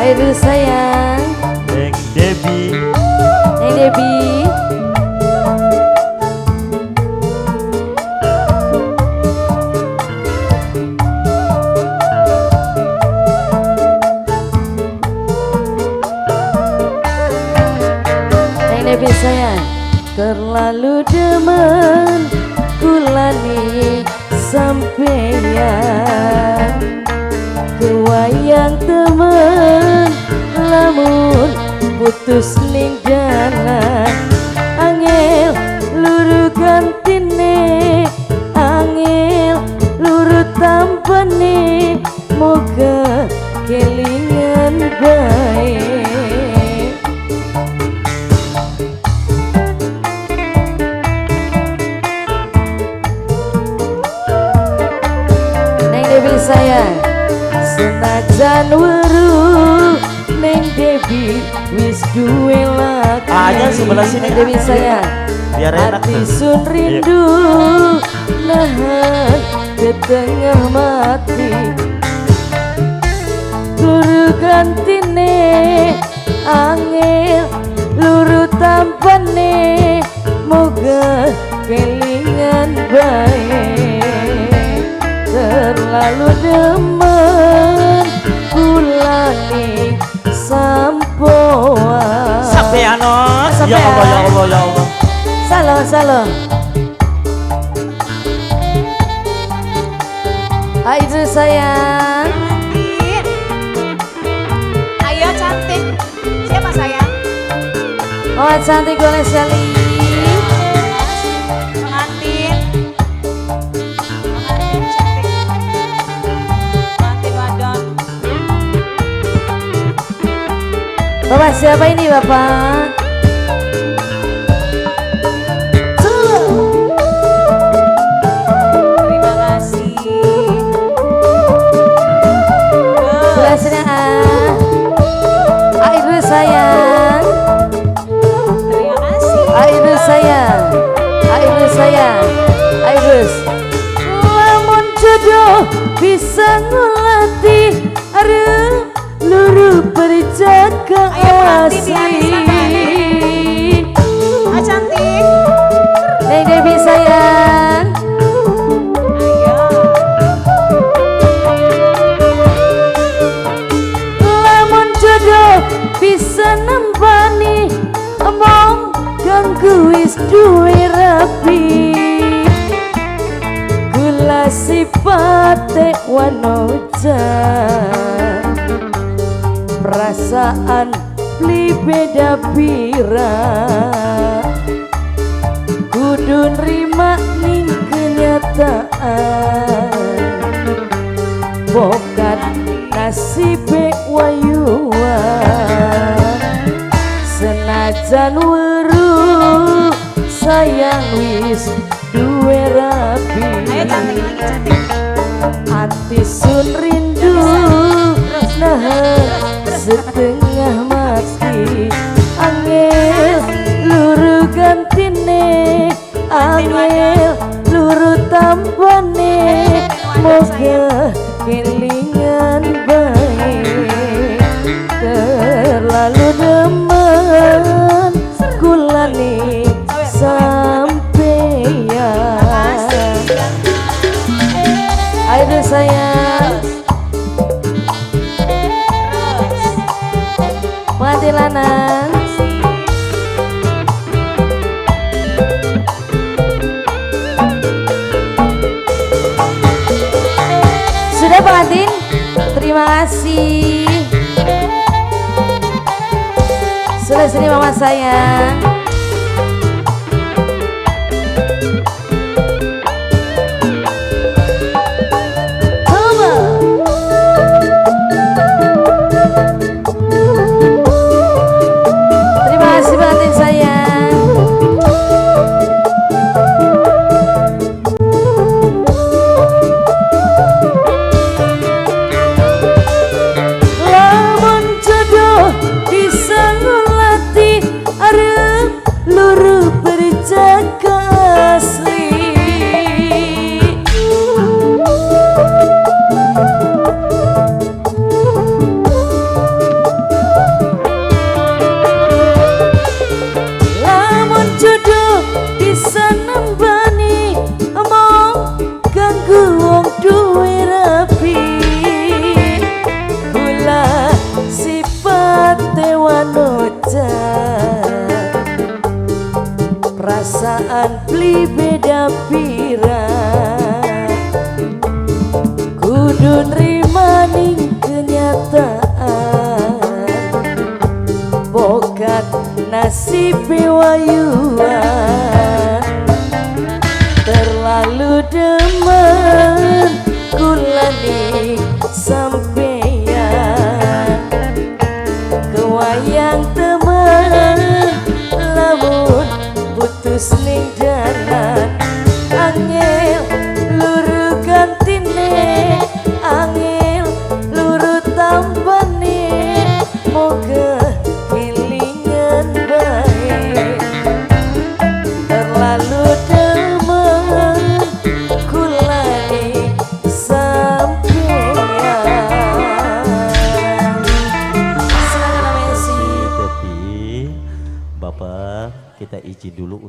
Aduh sayang Neng Debbie. Neng Debbie. Neng Debbie sayang, terlalu demen kulani sampeyan kewayang temen lamun putus ning jalan angel luru gantine angel luru tampane moga kelingan bae. Neng Debbie sayang, senajan weruh Neng Debbie wis duwe laki. Ayo sebelah sini Neng Debbie sayang, biar enak hati tuh. sun rindu nahan ke tengah mati. Luru gantine angel luru tampane moga kelingan bae. Terlalu demen kulani sampoan. Sampeano. Ya Allah ya Allah ya Allah. Salam. Ayo sayang. Ayo cantik. Siapa sayang? Oh cantik boleh sekali. Pengantin. Pengantin cantik. Pengantin wadon. Bapak siapa ini bapak? Terima kasih. Sebelah sini Ayo sayang. Terima kasih. Ayo sayang. Lamun jodoh bisa ngulati are luru berjaga Ayo pengantin asli. Ah cantik. Neng Debbie sayang. Ayo. Lamun jodoh bisa nempani omong ganggu wis duwe rapi. Gula sifate wanojan perasaan beli beda pira kudu nrima ning kenyataan bokat nasibe wayuan senajan weruh sayang wis duwe rapi. Ayo cantik lagi cantik. Hati sun rindu nahan setengah mati. Angel luru gantine angel luru tampane moga kelingan baik. Terlalu demen kulani sampeyan. Ayo sayang. Pengantin lanang. Sudah pengantin? Terima kasih. Sudah sini mama sayang. Terima kasih pengantin sayang. Lamun jodoh bisa ngulati arep beli beda pirang kudu nerima ning kenyataan bokat nasib wayuan terlalu demen kulani sampeyan kewayang temen lamun putus ning jalan angel luru gantine angel luru tambane moga kelingan baik terlalu demen kulani sampeyan. Silakan Messi. Tapi Bapak kita izin dulu